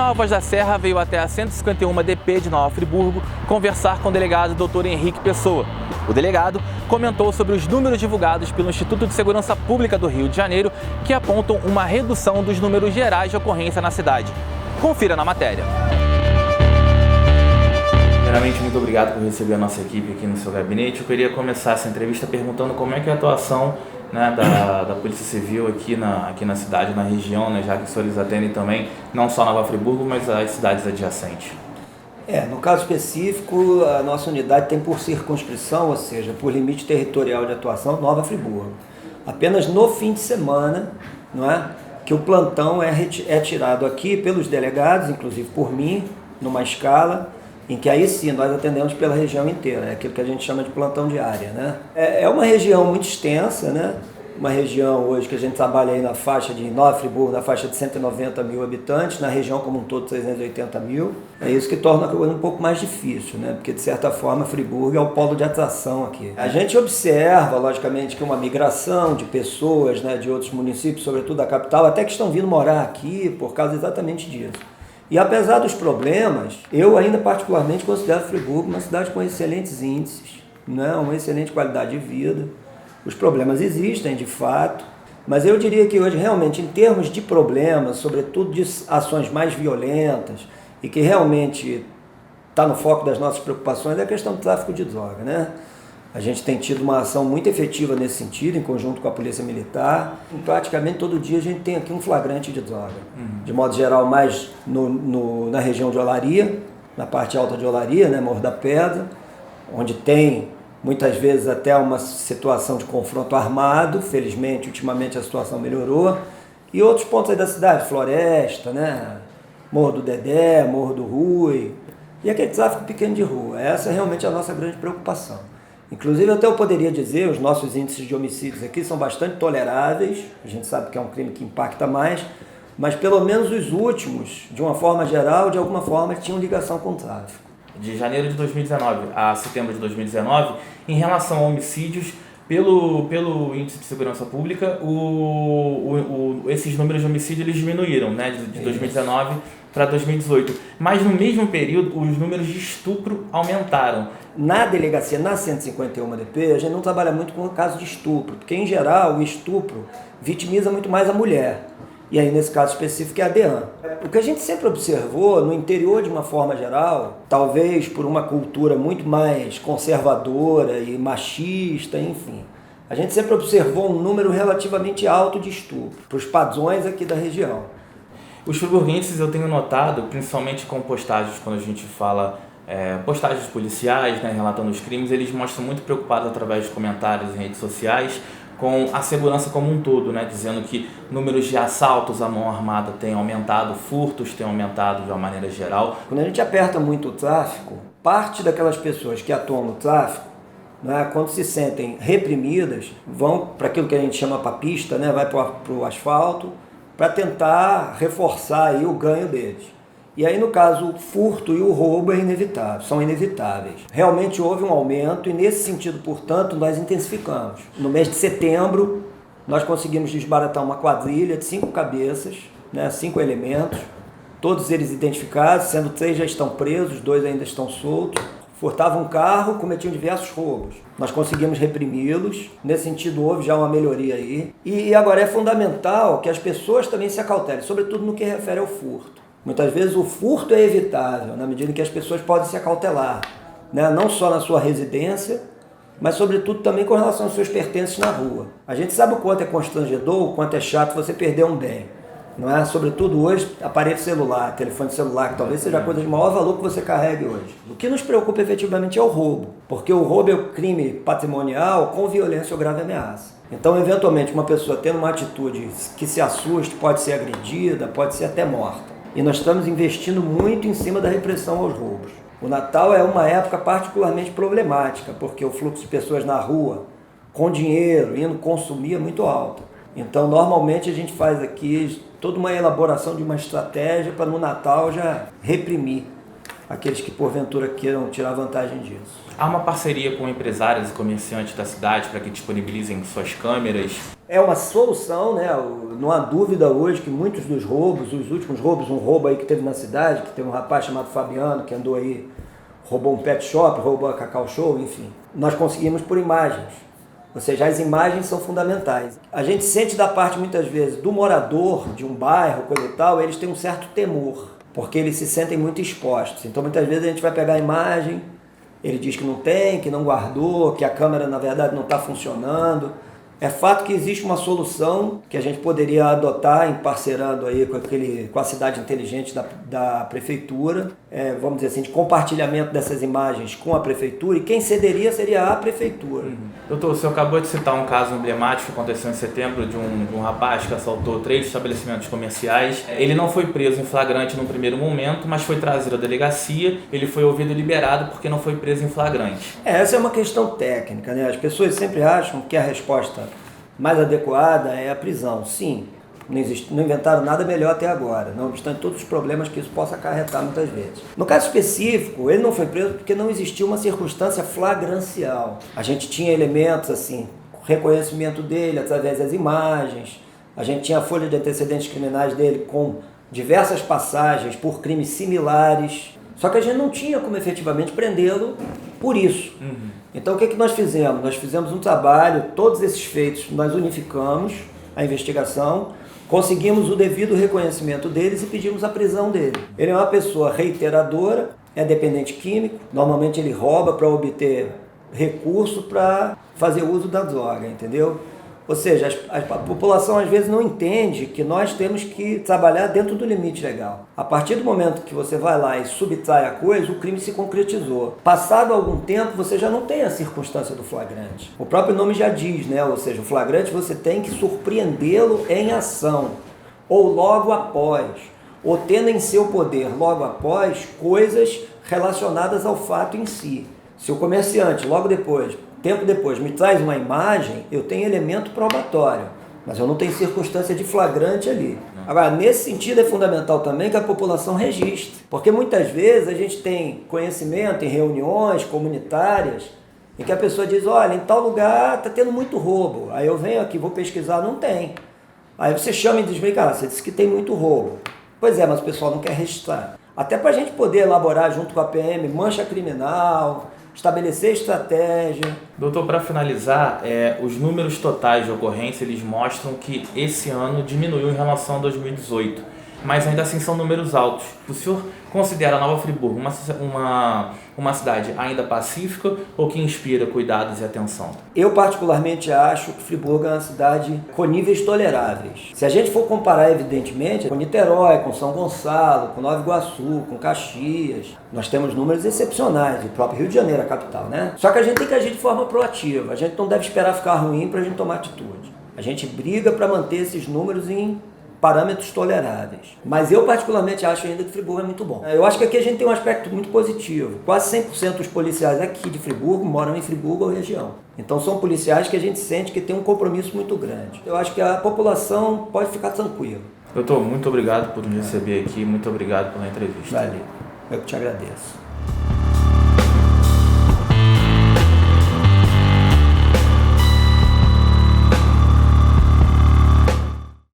Jornal Voz da Serra veio até a 151 DP de Nova Friburgo conversar com o delegado Dr. Henrique Pessoa. O delegado comentou sobre os números divulgados pelo Instituto de Segurança Pública do Rio de Janeiro, que apontam uma redução dos números gerais de ocorrência na cidade. Confira na matéria. Primeiramente, muito obrigado por receber a nossa equipe aqui no seu gabinete. Eu queria começar essa entrevista perguntando como é que é a atuação, né, da Polícia Civil aqui na cidade, na região, né, já que os senhores atendem também, não só Nova Friburgo, mas as cidades adjacentes. No caso específico, a nossa unidade tem por circunscrição, ou seja, por limite territorial de atuação, Nova Friburgo. Apenas no fim de semana, não é, que o plantão é tirado aqui pelos delegados, inclusive por mim, numa escala, em que aí sim nós atendemos pela região inteira, é aquilo que a gente chama de plantão de área, né? É uma região muito extensa, né? Uma região hoje que a gente trabalha aí na faixa de Nova Friburgo, na faixa de 190 mil habitantes, na região como um todo 380 mil. É isso que torna a coisa um pouco mais difícil, né? Porque de certa forma Friburgo é o polo de atração aqui. A gente observa, logicamente, que uma migração de pessoas, né, de outros municípios, sobretudo da capital, até que estão vindo morar aqui por causa exatamente disso. E apesar dos problemas, eu ainda particularmente considero Friburgo uma cidade com excelentes índices, né? Uma excelente qualidade de vida. Os problemas existem, de fato, mas eu diria que hoje, realmente, em termos de problemas, sobretudo de ações mais violentas, e que realmente está no foco das nossas preocupações, é a questão do tráfico de droga, né? A gente tem tido uma ação muito efetiva nesse sentido, em conjunto com a Polícia Militar. Praticamente todo dia a gente tem aqui um flagrante de droga. De modo geral, mais na região de Olaria, na parte alta de Olaria, né, Morro da Pedra, onde tem muitas vezes até uma situação de confronto armado. Felizmente, ultimamente a situação melhorou. E outros pontos aí da cidade, Floresta, né, Morro do Dedé, Morro do Rui, e aquele tráfico pequeno de rua. Essa é realmente a nossa grande preocupação. Inclusive, até eu poderia dizer, os nossos índices de homicídios aqui são bastante toleráveis, a gente sabe que é um crime que impacta mais, mas pelo menos os últimos, de uma forma geral, de alguma forma, tinham ligação com o tráfico. De janeiro de 2019 a setembro de 2019, em relação a homicídios, pelo Índice de Segurança Pública, esses números de homicídio eles diminuíram, né, de 2019 para 2018. Mas no mesmo período, os números de estupro aumentaram. Na delegacia, na 151 DP, a gente não trabalha muito com o caso de estupro, porque em geral o estupro vitimiza muito mais a mulher. E aí, nesse caso específico, é a DEAN. O que a gente sempre observou no interior, de uma forma geral, talvez por uma cultura muito mais conservadora e machista, enfim, a gente sempre observou um número relativamente alto de estupro, para os padrões aqui da região. Os friburguenses, eu tenho notado, principalmente com postagens, quando a gente fala postagens policiais, né, relatando os crimes, eles mostram muito preocupados através de comentários em redes sociais com a segurança como um todo, né, dizendo que números de assaltos à mão armada têm aumentado, furtos têm aumentado de uma maneira geral. Quando a gente aperta muito o tráfico, parte daquelas pessoas que atuam no tráfico, né, quando se sentem reprimidas, vão para aquilo que a gente chama para a pista, né, vai para o asfalto, para tentar reforçar aí o ganho deles. E aí, no caso, o furto e o roubo são inevitáveis. Realmente houve um aumento e, nesse sentido, portanto, nós intensificamos. No mês de setembro, nós conseguimos desbaratar uma quadrilha de 5 cabeças, né, 5 elementos, todos eles identificados, sendo 3 já estão presos, 2 ainda estão soltos. Furtavam um carro, cometiam diversos roubos. Nós conseguimos reprimi-los, nesse sentido houve já uma melhoria aí. E agora é fundamental que as pessoas também se acautelem, sobretudo no que refere ao furto. Muitas vezes o furto é evitável, na medida em que as pessoas podem se acautelar, né? Não só na sua residência, mas sobretudo também com relação aos seus pertences na rua. A gente sabe o quanto é constrangedor, o quanto é chato você perder um bem, não é? Sobretudo hoje, aparelho celular, telefone celular, que talvez seja a coisa de maior valor que você carregue hoje. O que nos preocupa efetivamente é o roubo, porque o roubo é o crime patrimonial com violência ou grave ameaça. Então, eventualmente, uma pessoa tendo uma atitude que se assuste, pode ser agredida, pode ser até morta. E nós estamos investindo muito em cima da repressão aos roubos. O Natal é uma época particularmente problemática, porque o fluxo de pessoas na rua, com dinheiro, indo consumir, é muito alto. Então, normalmente, a gente faz aqui toda uma elaboração de uma estratégia para no Natal já reprimir aqueles que porventura queiram tirar vantagem disso. Há uma parceria com empresários e comerciantes da cidade para que disponibilizem suas câmeras? É uma solução, né? Não há dúvida hoje que muitos dos roubos, os últimos roubos, um roubo aí que teve na cidade, que teve um rapaz chamado Fabiano que andou aí, roubou um pet shop, roubou a Cacau Show, enfim. Nós conseguimos por imagens, ou seja, as imagens são fundamentais. A gente sente da parte muitas vezes do morador de um bairro, coisa e tal, eles têm um certo temor, porque eles se sentem muito expostos. Então muitas vezes a gente vai pegar a imagem, ele diz que não tem, que não guardou, que a câmera na verdade não está funcionando. É fato que existe uma solução que a gente poderia adotar em parceirando aí com a cidade inteligente da prefeitura, vamos dizer assim, de compartilhamento dessas imagens com a prefeitura, e quem cederia seria a prefeitura. Doutor, o senhor acabou de citar um caso emblemático que aconteceu em setembro de um rapaz que assaltou 3 estabelecimentos comerciais. Ele não foi preso em flagrante no primeiro momento, mas foi trazido à delegacia, ele foi ouvido e liberado porque não foi preso em flagrante. Essa é uma questão técnica, né? As pessoas sempre acham que a resposta mais adequada é a prisão. Sim, não inventaram nada melhor até agora, não obstante todos os problemas que isso possa acarretar muitas vezes. No caso específico, ele não foi preso porque não existiu uma circunstância flagrancial. A gente tinha elementos assim, reconhecimento dele através das imagens, a gente tinha a folha de antecedentes criminais dele com diversas passagens por crimes similares, só que a gente não tinha como efetivamente prendê-lo por isso. Então o que nós fizemos? Nós fizemos um trabalho, todos esses feitos nós unificamos a investigação, conseguimos o devido reconhecimento deles e pedimos a prisão dele. Ele é uma pessoa reiteradora, é dependente químico, normalmente ele rouba para obter recurso para fazer uso da droga, entendeu? Ou seja, a população às vezes não entende que nós temos que trabalhar dentro do limite legal. A partir do momento que você vai lá e subtrai a coisa, o crime se concretizou. Passado algum tempo, você já não tem a circunstância do flagrante. O próprio nome já diz, né? Ou seja, o flagrante você tem que surpreendê-lo em ação, ou logo após, ou tendo em seu poder logo após coisas relacionadas ao fato em si. Se o comerciante, logo depois, tempo depois, me traz uma imagem, eu tenho elemento probatório, mas eu não tenho circunstância de flagrante ali. Agora, nesse sentido, é fundamental também que a população registre, porque muitas vezes a gente tem conhecimento em reuniões comunitárias em que a pessoa diz, olha, em tal lugar está tendo muito roubo, aí eu venho aqui, vou pesquisar, não tem. Aí você chama e diz, vem cá, você disse que tem muito roubo. Pois é, mas o pessoal não quer registrar. Até para a gente poder elaborar junto com a PM mancha criminal, estabelecer estratégia. Doutor, para finalizar, os números totais de ocorrência, eles mostram que esse ano diminuiu em relação a 2018, mas ainda assim são números altos. O senhor considera Nova Friburgo uma cidade ainda pacífica ou que inspira cuidados e atenção? Eu particularmente acho que Friburgo é uma cidade com níveis toleráveis. Se a gente for comparar, evidentemente, com Niterói, com São Gonçalo, com Nova Iguaçu, com Caxias, nós temos números excepcionais, o próprio Rio de Janeiro, a capital, né? Só que a gente tem que agir de forma proativa, a gente não deve esperar ficar ruim para a gente tomar atitude. A gente briga para manter esses números em parâmetros toleráveis. Mas eu particularmente acho ainda que Friburgo é muito bom. Eu acho que aqui a gente tem um aspecto muito positivo. Quase 100% dos policiais aqui de Friburgo moram em Friburgo ou região. Então são policiais que a gente sente que tem um compromisso muito grande. Eu acho que a população pode ficar tranquila. Doutor, muito obrigado por me receber aqui, muito obrigado pela entrevista. Valeu, eu que te agradeço.